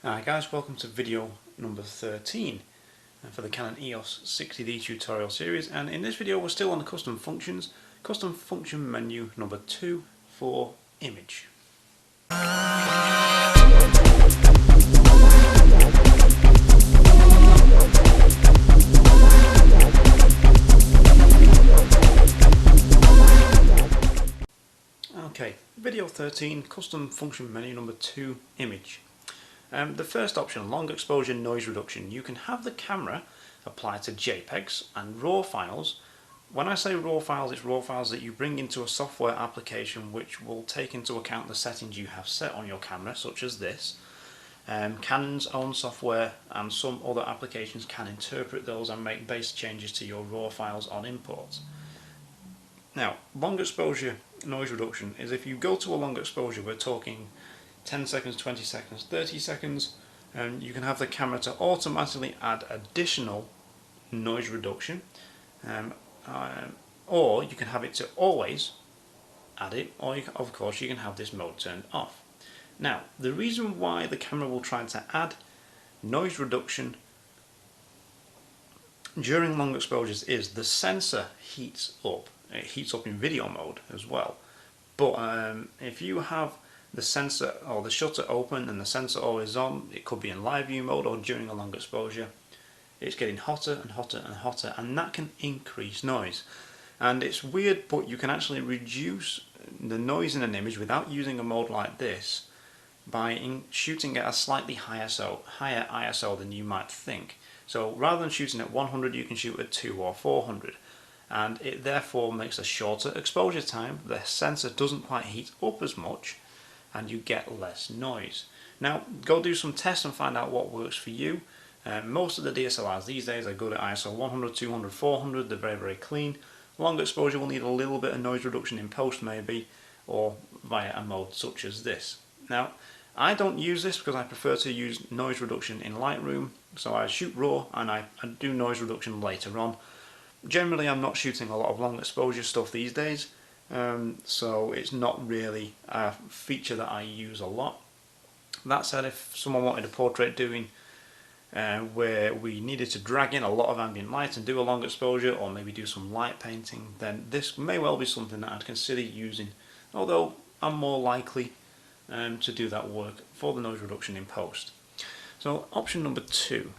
Hi guys, welcome to video number 13 for the Canon EOS 60D tutorial series, and in this video we're still on the custom functions, custom function menu number 2 for image. Okay, video 13, custom function menu number 2, image. The first option, long exposure noise reduction. You can have the camera apply to JPEGs and RAW files. When I say RAW files, it's RAW files that you bring into a software application which will take into account the settings you have set on your camera, such as this. Canon's own software and some other applications can interpret those and make base changes to your RAW files on imports. Now, long exposure noise reduction is if you go to a long exposure, we're talking 10 seconds, 20 seconds, 30 seconds, and you can have the camera to automatically add additional noise reduction, or you can have it to always add it, or of course you can have this mode turned off. Now, the reason why the camera will try to add noise reduction during long exposures is the sensor heats up. It heats up in video mode as well, but if you have the sensor or the shutter open and the sensor always on, it could be in live view mode or during a long exposure, it's getting hotter and hotter and hotter, and that can increase noise. And it's weird, but you can actually reduce the noise in an image without using a mode like this by shooting at a slightly higher ISO than you might think. So rather than shooting at 100, you can shoot at 200 or 400, and it therefore makes a shorter exposure time. The sensor doesn't quite heat up as much, and you get less noise. Now, go do some tests and find out what works for you. Most of the DSLRs these days are good at ISO 100, 200, 400. They're very clean. Long exposure will need a little bit of noise reduction in post maybe, or via a mode such as this. Now, I don't use this because I prefer to use noise reduction in Lightroom, so I shoot RAW and I do noise reduction later on. Generally, I'm not shooting a lot of long exposure stuff these days, so it's not really a feature that I use a lot. That said, if someone wanted a portrait doing where we needed to drag in a lot of ambient light and do a long exposure, or maybe do some light painting, then this may well be something that I'd consider using, although I'm more likely to do that work for the noise reduction in post. So option number 2,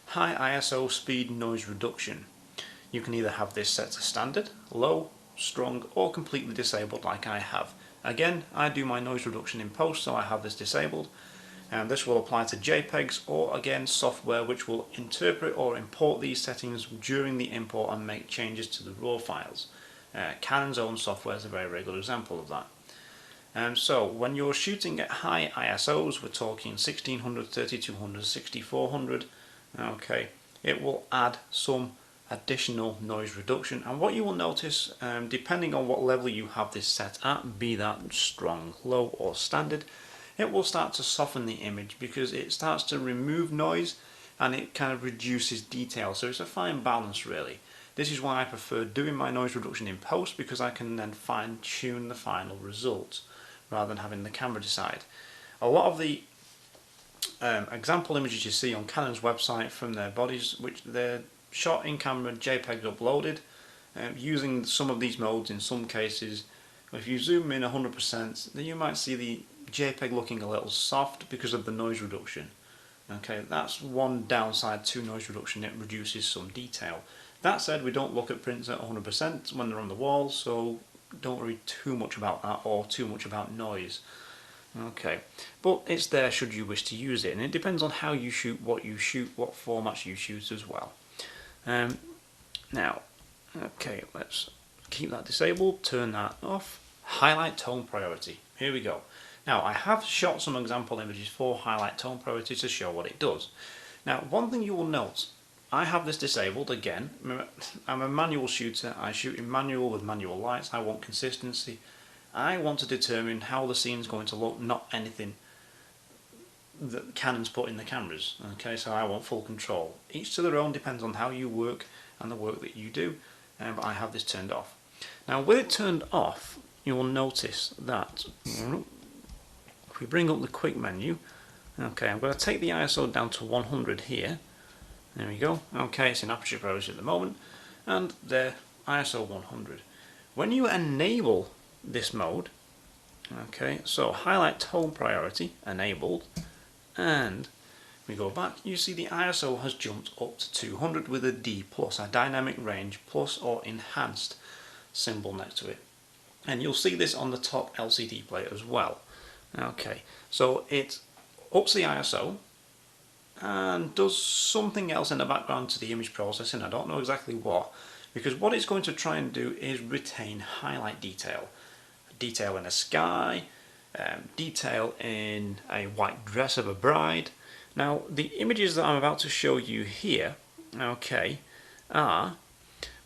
high ISO speed noise reduction. You can either have this set to standard, low, strong, or completely disabled like I have. Again, I do my noise reduction in post, so I have this disabled, and this will apply to JPEGs or again software which will interpret or import these settings during the import and make changes to the RAW files. Canon's own software is a very good example of that. So when you're shooting at high ISOs, we're talking 1600, 3200, 6400, okay, it will add some additional noise reduction, and what you will notice, depending on what level you have this set at, be that strong, low or standard, it will start to soften the image because it starts to remove noise and it kind of reduces detail. So it's a fine balance really. This is why I prefer doing my noise reduction in post, because I can then fine tune the final result rather than having the camera decide. A lot of the example images you see on Canon's website from their bodies, which they're shot in camera, JPEGs uploaded, using some of these modes in some cases. If you zoom in 100%, then you might see the JPEG looking a little soft because of the noise reduction. Okay, that's one downside to noise reduction, it reduces some detail. That said, we don't look at prints at 100% when they're on the wall, so don't worry too much about that or too much about noise. Okay, but it's there should you wish to use it, and it depends on how you shoot, what formats you shoot as well. Now, okay, let's keep that disabled, turn that off. Highlight tone priority, here we go. Now, I have shot some example images for highlight tone priority to show what it does. Now, one thing you will note, I have this disabled again. I'm a manual shooter, I shoot in manual with manual lights, I want consistency. I want to determine how the scene's going to look, not anything that Canon's put in the cameras. Okay, so I want full control. Each to their own, depends on how you work and the work that you do, but I have this turned off. Now with it turned off, you will notice that if we bring up the quick menu, Okay, I'm going to take the ISO down to 100 here. There we go. Okay, it's in aperture priority at the moment, and there, ISO 100. When you enable this mode, okay, so highlight tone priority enabled, and we go back, you see the ISO has jumped up to 200 with a D plus, a dynamic range plus or enhanced symbol next to it. And you'll see this on the top LCD plate as well. Okay, so it ups the ISO and does something else in the background to the image processing. I don't know exactly what, because what it's going to try and do is retain highlight detail. Detail in a sky, detail in a white dress of a bride. Now the images that I'm about to show you here, okay, are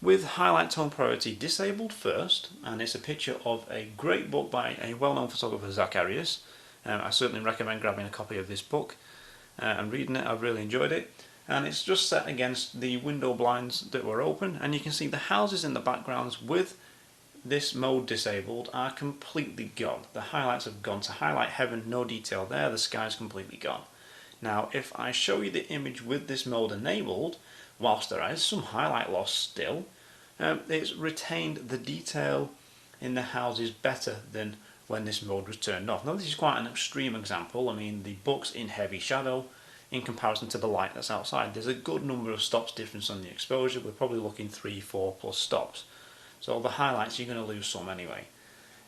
with highlight tone priority disabled first, and it's a picture of a great book by a well-known photographer, Zacharias. I certainly recommend grabbing a copy of this book and reading it. I've really enjoyed it, and it's just set against the window blinds that were open, and you can see the houses in the backgrounds with this mode disabled are completely gone. The highlights have gone to highlight heaven, no detail there, the sky's completely gone. Now if I show you the image with this mode enabled, whilst there is some highlight loss still, it's retained the detail in the houses better than when this mode was turned off. Now this is quite an extreme example. I mean, the book's in heavy shadow in comparison to the light that's outside. There's a good number of stops difference on the exposure. We're probably looking 3, 4 plus stops. So the highlights, you're going to lose some anyway.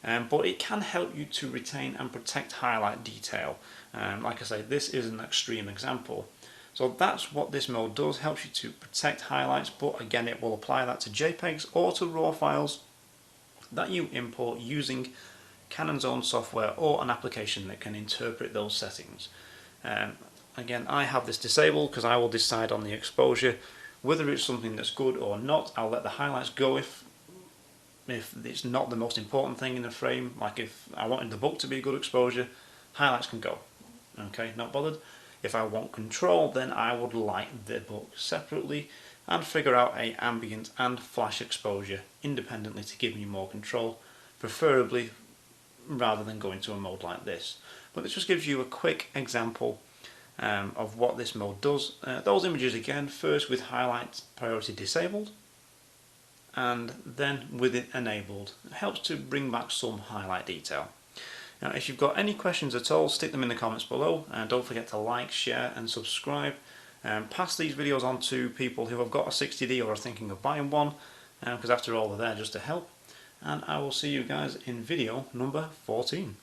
But it can help you to retain and protect highlight detail. Like I say, this is an extreme example. So that's what this mode does, helps you to protect highlights, but again it will apply that to JPEGs or to RAW files that you import using Canon's own software or an application that can interpret those settings. Again, I have this disabled because I will decide on the exposure whether it's something that's good or not. I'll let the highlights go if it's not the most important thing in the frame. Like if I wanted the book to be a good exposure, highlights can go. Okay, not bothered. If I want control, then I would light the book separately and figure out a ambient and flash exposure independently to give me more control, preferably rather than going to a mode like this. But this just gives you a quick example of what this mode does. Those images again, first with highlight priority disabled, and then with it enabled. It helps to bring back some highlight detail. Now if you've got any questions at all, stick them in the comments below, and don't forget to like, share and subscribe. Pass these videos on to people who have got a 60D or are thinking of buying one, because after all they're there just to help. And I will see you guys in video number 14.